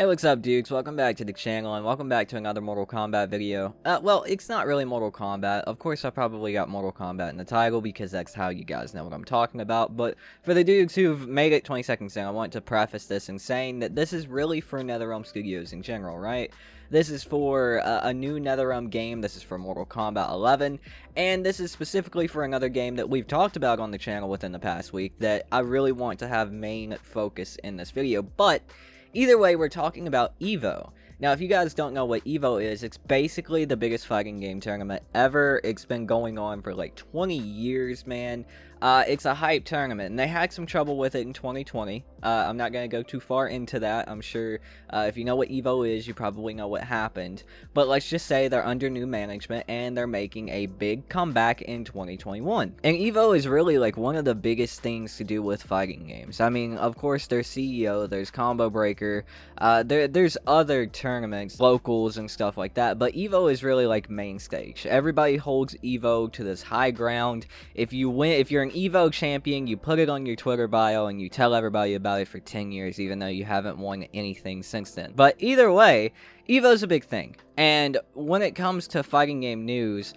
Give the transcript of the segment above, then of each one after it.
Hey, what's up, dudes? Welcome back to the channel, and welcome back to another Mortal Kombat video. Well, it's not really Mortal Kombat. Of course, I probably got Mortal Kombat in the title, because that's how you guys know what I'm talking about. But for the dudes who've made it 20 seconds in, I want to preface this in saying that this is really for NetherRealm Studios in general, right? This is for a new NetherRealm game. This is for Mortal Kombat 11, and this is specifically for another game that we've talked about on the channel within the past week that I really want to have main focus in this video. But either way, we're talking about EVO. Now, if you guys don't know what EVO is, it's basically the biggest fighting game tournament ever. It's been going on for like 20 years, man. It's a hype tournament, and they had some trouble with it in 2020. I'm not going to go too far into that. I'm sure if you know what EVO is, you probably know what happened. But let's just say they're under new management, and they're making a big comeback in 2021. And EVO is really like one of the biggest things to do with fighting games. I mean, of course, there's CEO, there's Combo Breaker, there's other tournaments, locals, and stuff like that. But EVO is really like main stage. Everybody holds EVO to this high ground. If you win, if you're an EVO champion, you put it on your Twitter bio and you tell everybody about it for 10 years, even though you haven't won anything since then. But either way, EVO's a big thing. And when it comes to fighting game news,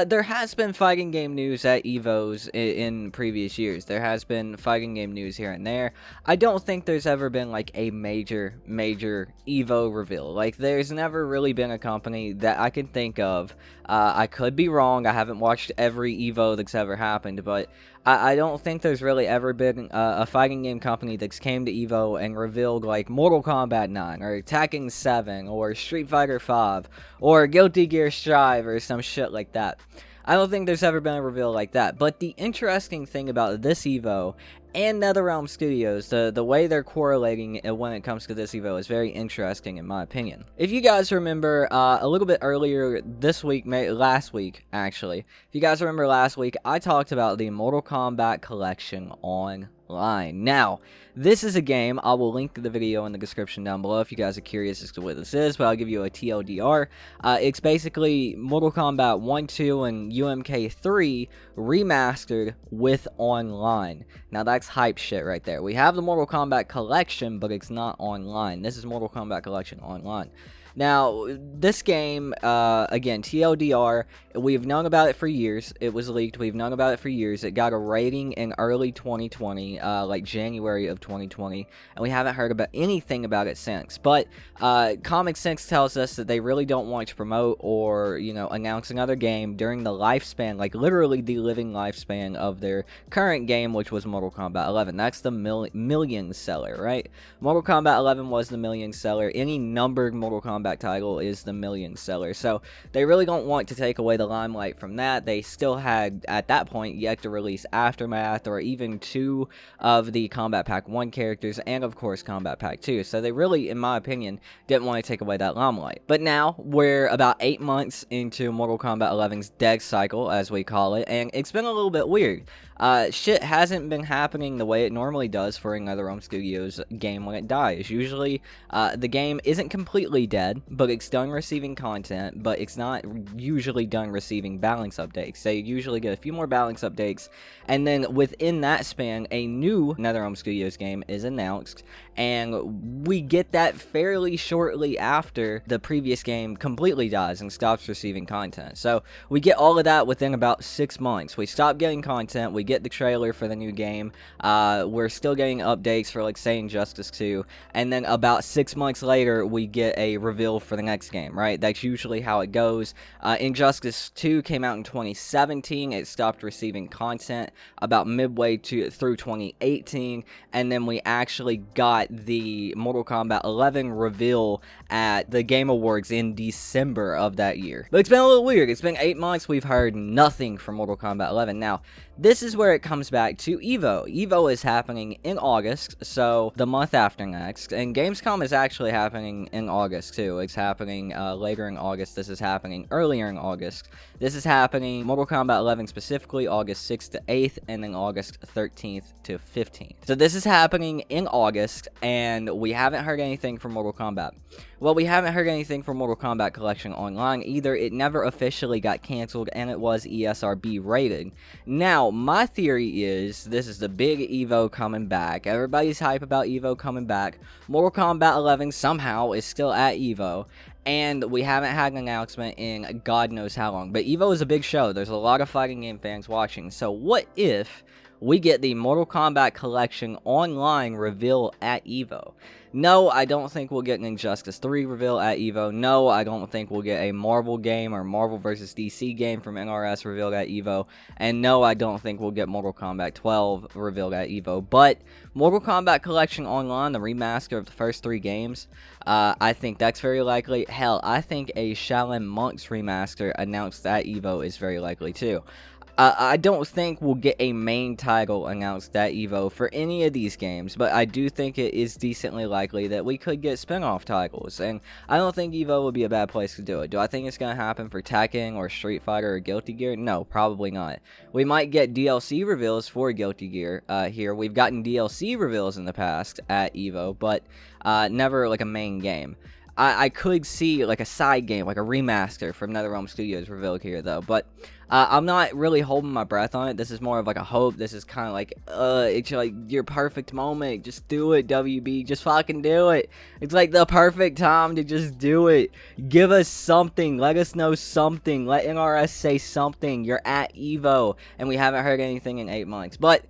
there has been fighting game news at EVOs in previous years. There has been fighting game news here and there. I don't think there's ever been like a major EVO reveal. Like, there's never really been a company that I can think of. I could be wrong. I haven't watched every EVO that's ever happened, but I don't think there's really ever been a fighting game company that's came to EVO and revealed like Mortal Kombat 9 or Tekken 7 or Street Fighter 5 or Guilty Gear Strive or some shit like that. I don't think there's ever been a reveal like that. But the interesting thing about this EVO and NetherRealm Studios, the way they're correlating when it comes to this EVO is very interesting in my opinion. If you guys remember a little bit earlier this week, last week actually, if you guys remember last week, I talked about the Mortal Kombat collection online. Now, this is a game. I will link the video in the description down below if you guys are curious as to what this is, but I'll give you a TLDR. It's basically Mortal Kombat 1, 2, and UMK 3 remastered with online. Now, that's hype shit right there. We have the Mortal Kombat collection, but it's not online. This is Mortal Kombat collection online. Now, this game, again, TLDR, we've known about it for years. It was leaked. We've known about it for years. It got a rating in early 2020, like January of 2020, and we haven't heard about anything about it since. But Comic Sense tells us that they really don't want to promote or, you know, announce another game during the lifespan, like literally the living lifespan of their current game, which was Mortal Kombat 11. That's the million seller, right? Mortal Kombat 11 was the million seller. Any numbered Mortal Kombat title is the million seller, so they really don't want to take away the limelight from that. They still had at that point yet to release Aftermath or even 2 of the Combat Pack 1 characters, and of course Combat Pack 2, so they really, in my opinion, didn't want to take away that limelight. But now we're about 8 months into Mortal Kombat 11's dev cycle, as we call it, and it's been a little bit weird. Shit hasn't been happening the way it normally does for a NetherRealm Studios game when it dies. Usually, the game isn't completely dead, but it's done receiving content, but it's not usually done receiving balance updates. They usually get a few more balance updates, and then within that span, a new NetherRealm Studios game is announced, and we get that fairly shortly after the previous game completely dies and stops receiving content. So we get all of that within about 6 months. We stop getting content, we get the trailer for the new game, we're still getting updates for, like, say, Injustice 2, and then about 6 months later, we get a reveal for the next game, right? That's usually how it goes. Injustice 2 came out in 2017, it stopped receiving content about midway through 2018, and then we actually got the Mortal Kombat 11 reveal at the Game Awards in December of that year. But it's been a little weird. It's been 8 months, we've heard nothing from Mortal Kombat 11. Now, this is where it comes back to EVO. EVO is happening in August, so the month after next, and Gamescom is actually happening in August too. It's happening later in August. This is happening earlier in August. This is happening, Mortal Kombat 11 specifically, August 6th to 8th, and then August 13th to the 15th. So this is happening in August, and we haven't heard anything from Mortal Kombat. Well, we haven't heard anything from Mortal Kombat Collection Online either. It never officially got canceled, and it was ESRB rated. Now, my theory is this is the big EVO coming back. Everybody's hype about EVO coming back. Mortal Kombat 11 somehow is still at EVO, and we haven't had an announcement in God knows how long. But EVO is a big show. There's a lot of fighting game fans watching. So what if we get the Mortal Kombat Collection Online reveal at EVO? No, I don't think we'll get an Injustice 3 reveal at EVO. No, I don't think we'll get a Marvel game or Marvel vs. DC game from NRS revealed at EVO. And no, I don't think we'll get Mortal Kombat 12 revealed at EVO. But Mortal Kombat Collection Online, the remaster of the first 3 games, I think that's very likely. Hell, I think a Shaolin Monks remaster announced at EVO is very likely too. I don't think we'll get a main title announced at EVO for any of these games, but I do think it is decently likely that we could get spin-off titles, and I don't think EVO would be a bad place to do it. Do I think it's going to happen for Tekken or Street Fighter or Guilty Gear? No, probably not. We might get DLC reveals for Guilty Gear here. We've gotten DLC reveals in the past at EVO, but never like a main game. I could see like a side game, like a remaster from NetherRealm Studios revealed here though, but I'm not really holding my breath on it. This is more of like a hope. This is kind of like, it's like your perfect moment. Just do it, WB. Just fucking do it. It's like the perfect time to just do it. Give us something. Let us know something. Let NRS say something. You're at EVO, and we haven't heard anything in 8 months, but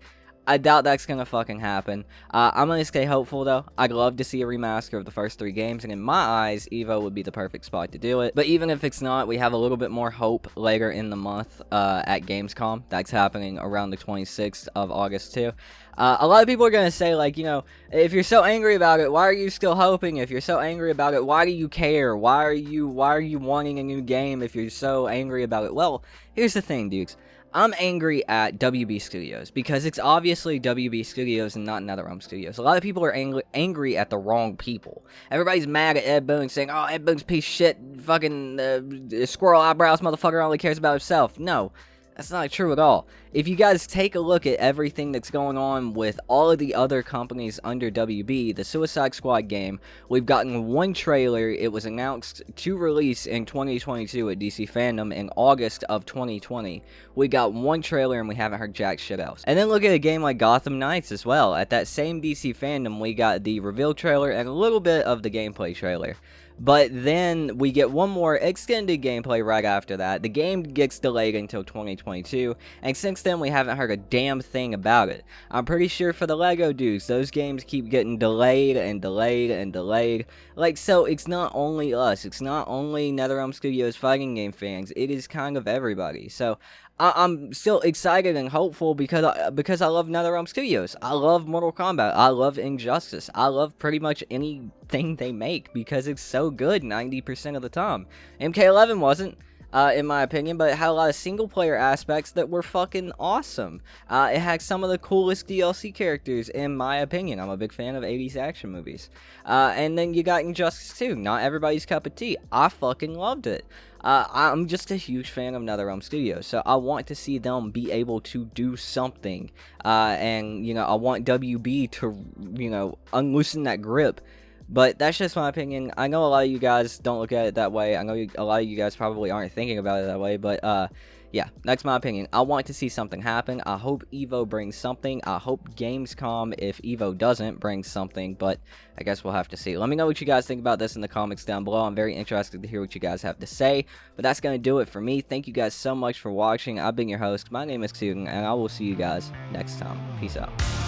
I doubt that's gonna fucking happen. I'm gonna stay hopeful though. I'd love to see a remaster of the first 3 games, and in my eyes, EVO would be the perfect spot to do it. But even if it's not, we have a little bit more hope later in the month at Gamescom. That's happening around the 26th of August too. A lot of people are gonna say, like, you know, if you're so angry about it, why are you still hoping? If you're so angry about it, why do you care? Why are you wanting a new game if you're so angry about it? Well, here's the thing, dudes. I'm angry at WB Studios because it's obviously WB Studios and not NetherRealm Studios. A lot of people are angry at the wrong people. Everybody's mad at Ed Boon saying, oh, Ed Boon's a piece of shit, fucking squirrel eyebrows motherfucker only cares about himself. No, that's not true at all. If you guys take a look at everything that's going on with all of the other companies under WB, the Suicide Squad game, we've gotten 1 trailer. It was announced to release in 2022 at DC Fandom in August of 2020. We got 1 trailer and we haven't heard jack shit else. And then look at a game like Gotham Knights as well. At that same DC Fandom, we got the reveal trailer and a little bit of the gameplay trailer. But then we get 1 more extended gameplay right after that. The game gets delayed until 2022, and since then we haven't heard a damn thing about it. I'm pretty sure for the LEGO dudes, those games keep getting delayed and delayed and delayed. Like, so it's not only us, it's not only NetherRealm Studios fighting game fans, it is kind of everybody. So I'm still excited and hopeful because I love NetherRealm Studios. I love Mortal Kombat. I love Injustice. I love pretty much anything they make because it's so good 90% of the time. MK11 wasn't, in my opinion, but it had a lot of single-player aspects that were fucking awesome. It had some of the coolest DLC characters, in my opinion. I'm a big fan of 80s action movies. And then you got Injustice 2. Not everybody's cup of tea. I fucking loved it. I'm just a huge fan of NetherRealm Studios, so I want to see them be able to do something, and, you know, I want WB to, you know, unloosen that grip. But that's just my opinion. I know a lot of you guys don't look at it that way. I know a lot of you guys probably aren't thinking about it that way, but yeah, that's my opinion. I want to see something happen. I hope EVO brings something. I hope Gamescom, if EVO doesn't, bring something, but I guess we'll have to see. Let me know what you guys think about this in the comments down below. I'm very interested to hear what you guys have to say, but that's going to do it for me. Thank you guys so much for watching. I've been your host. My name is Tooten, and I will see you guys next time. Peace out.